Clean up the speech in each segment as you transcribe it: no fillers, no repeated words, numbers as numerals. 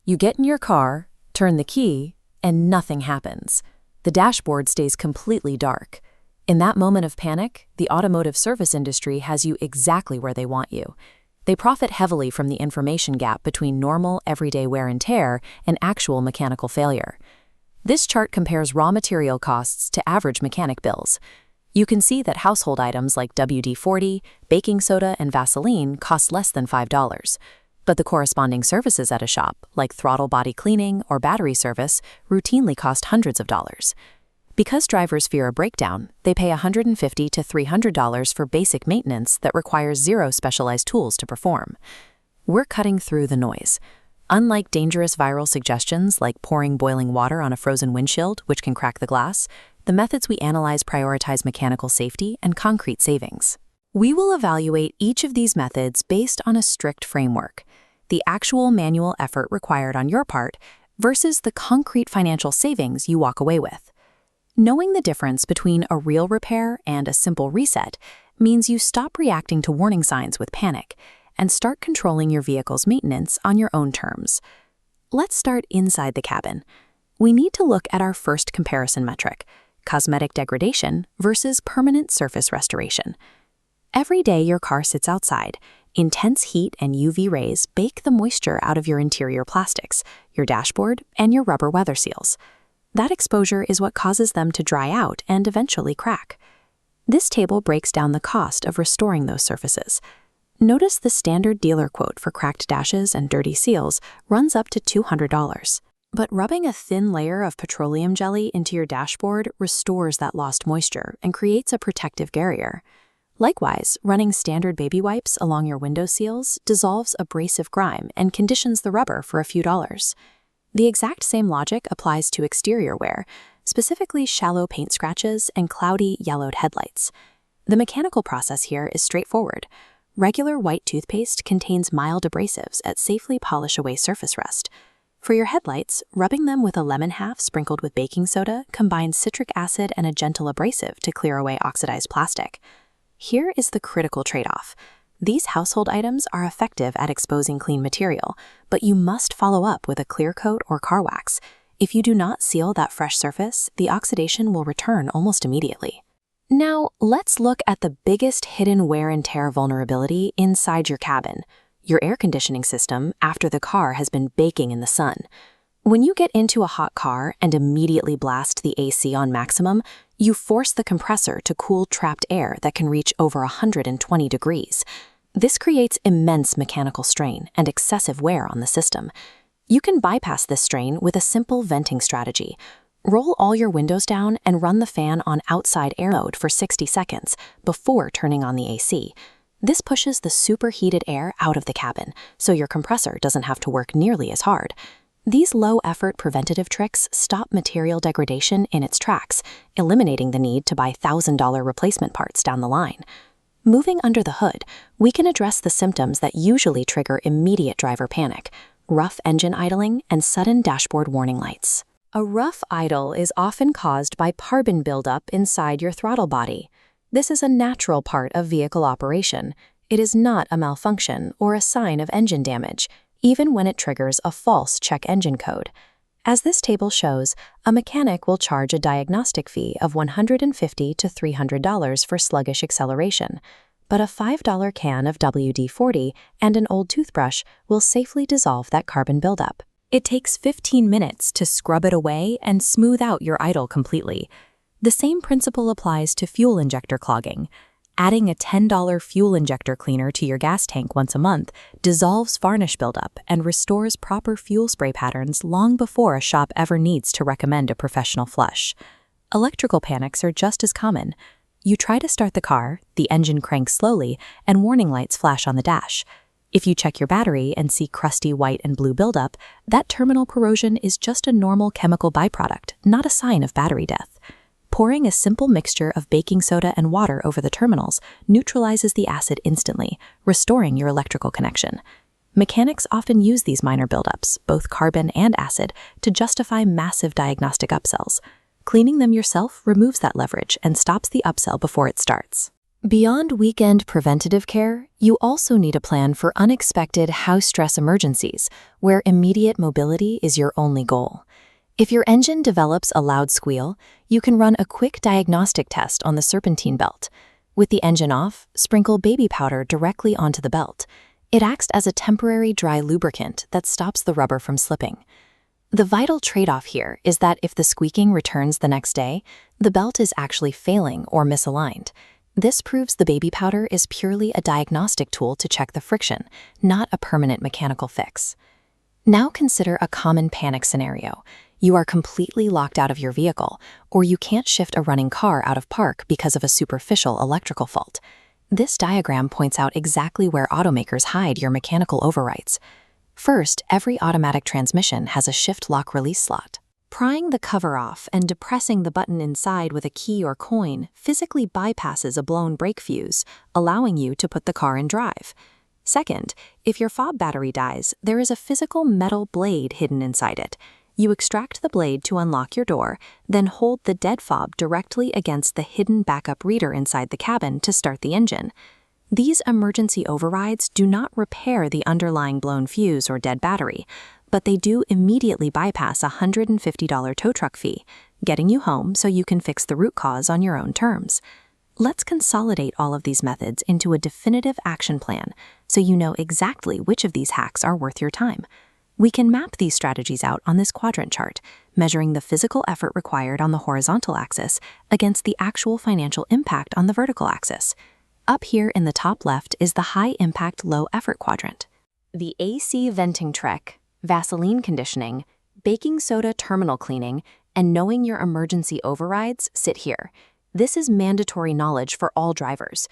You get in your car, turn the key, and nothing happens. The dashboard stays completely dark. In that moment of panic, the automotive service industry has you exactly where they want you. They profit heavily from the information gap between normal, everyday wear and tear and actual mechanical failure. This chart compares raw material costs to average mechanic bills. You can see that household items like WD-40, baking soda, and Vaseline cost less than $5. But the corresponding services at a shop, like throttle body cleaning or battery service, routinely cost hundreds of dollars. Because drivers fear a breakdown, they pay $150 to $300 for basic maintenance that requires zero specialized tools to perform. We're cutting through the noise. Unlike dangerous viral suggestions like pouring boiling water on a frozen windshield, which can crack the glass, the methods we analyze prioritize mechanical safety and concrete savings. We will evaluate each of these methods based on a strict framework: the actual manual effort required on your part versus the concrete financial savings you walk away with. Knowing the difference between a real repair and a simple reset means you stop reacting to warning signs with panic and start controlling your vehicle's maintenance on your own terms. Let's start inside the cabin. We need to look at our first comparison metric: cosmetic degradation versus permanent surface restoration. Every day your car sits outside, intense heat and UV rays bake the moisture out of your interior plastics, your dashboard, and your rubber weather seals. That exposure is what causes them to dry out and eventually crack. This table breaks down the cost of restoring those surfaces. Notice the standard dealer quote for cracked dashes and dirty seals runs up to $200. But rubbing a thin layer of petroleum jelly into your dashboard restores that lost moisture and creates a protective barrier. Likewise, running standard baby wipes along your window seals dissolves abrasive grime and conditions the rubber for a few dollars. The exact same logic applies to exterior wear, specifically shallow paint scratches and cloudy, yellowed headlights. The mechanical process here is straightforward. Regular white toothpaste contains mild abrasives that safely polish away surface rust. For your headlights, rubbing them with a lemon half sprinkled with baking soda combines citric acid and a gentle abrasive to clear away oxidized plastic. Here is the critical trade-off. These household items are effective at exposing clean material, but you must follow up with a clear coat or car wax. If you do not seal that fresh surface, the oxidation will return almost immediately. Now, let's look at the biggest hidden wear and tear vulnerability inside your cabin: your air conditioning system after the car has been baking in the sun. When you get into a hot car and immediately blast the AC on maximum, you force the compressor to cool trapped air that can reach over 120 degrees. This creates immense mechanical strain and excessive wear on the system. You can bypass this strain with a simple venting strategy. Roll all your windows down and run the fan on outside air mode for 60 seconds before turning on the AC. This pushes the superheated air out of the cabin, so your compressor doesn't have to work nearly as hard. These low-effort preventative tricks stop material degradation in its tracks, eliminating the need to buy $1,000 replacement parts down the line. Moving under the hood, we can address the symptoms that usually trigger immediate driver panic: rough engine idling and sudden dashboard warning lights. A rough idle is often caused by carbon buildup inside your throttle body. This is a natural part of vehicle operation. It is not a malfunction or a sign of engine damage, even when it triggers a false check engine code. As this table shows, a mechanic will charge a diagnostic fee of $150 to $300 for sluggish acceleration, but a $5 can of WD-40 and an old toothbrush will safely dissolve that carbon buildup. It takes 15 minutes to scrub it away and smooth out your idle completely. The same principle applies to fuel injector clogging. Adding a $10 fuel injector cleaner to your gas tank once a month dissolves varnish buildup and restores proper fuel spray patterns long before a shop ever needs to recommend a professional flush. Electrical panics are just as common. You try to start the car, the engine cranks slowly, and warning lights flash on the dash. If you check your battery and see crusty white and blue buildup, that terminal corrosion is just a normal chemical byproduct, not a sign of battery death. Pouring a simple mixture of baking soda and water over the terminals neutralizes the acid instantly, restoring your electrical connection. Mechanics often use these minor buildups, both carbon and acid, to justify massive diagnostic upsells. Cleaning them yourself removes that leverage and stops the upsell before it starts. Beyond weekend preventative care, you also need a plan for unexpected high-stress emergencies, where immediate mobility is your only goal. If your engine develops a loud squeal, you can run a quick diagnostic test on the serpentine belt. With the engine off, sprinkle baby powder directly onto the belt. It acts as a temporary dry lubricant that stops the rubber from slipping. The vital trade-off here is that if the squeaking returns the next day, the belt is actually failing or misaligned. This proves the baby powder is purely a diagnostic tool to check the friction, not a permanent mechanical fix. Now consider a common panic scenario. You are completely locked out of your vehicle, or you can't shift a running car out of park because of a superficial electrical fault. This diagram points out exactly where automakers hide your mechanical overrides. First, every automatic transmission has a shift lock release slot. Prying the cover off and depressing the button inside with a key or coin physically bypasses a blown brake fuse, allowing you to put the car in drive. Second, if your fob battery dies, there is a physical metal blade hidden inside it. You extract the blade to unlock your door, then hold the dead fob directly against the hidden backup reader inside the cabin to start the engine. These emergency overrides do not repair the underlying blown fuse or dead battery, but they do immediately bypass a $150 tow truck fee, getting you home so you can fix the root cause on your own terms. Let's consolidate all of these methods into a definitive action plan so you know exactly which of these hacks are worth your time. We can map these strategies out on this quadrant chart, measuring the physical effort required on the horizontal axis against the actual financial impact on the vertical axis. Up here in the top left is the high-impact, low-effort quadrant. The AC venting trek, Vaseline conditioning, baking soda terminal cleaning, and knowing your emergency overrides sit here. This is mandatory knowledge for all drivers.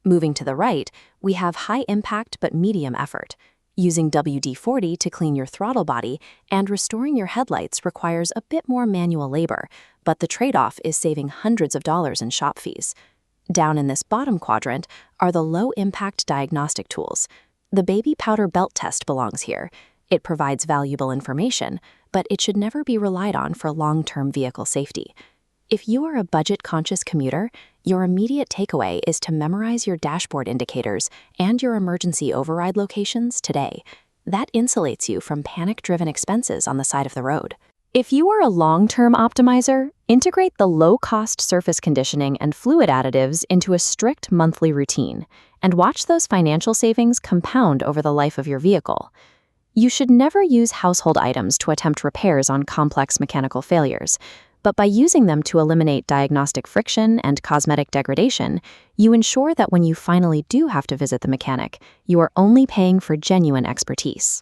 Moving to the right, we have high impact but medium effort. Using WD-40 to clean your throttle body and restoring your headlights requires a bit more manual labor, but the trade-off is saving hundreds of dollars in shop fees. Down in this bottom quadrant are the low-impact diagnostic tools. The baby powder belt test belongs here. It provides valuable information, but it should never be relied on for long-term vehicle safety. If you are a budget-conscious commuter, your immediate takeaway is to memorize your dashboard indicators and your emergency override locations today. That insulates you from panic-driven expenses on the side of the road. If you are a long-term optimizer, integrate the low-cost surface conditioning and fluid additives into a strict monthly routine, and watch those financial savings compound over the life of your vehicle. You should never use household items to attempt repairs on complex mechanical failures, but by using them to eliminate diagnostic friction and cosmetic degradation, you ensure that when you finally do have to visit the mechanic, you are only paying for genuine expertise.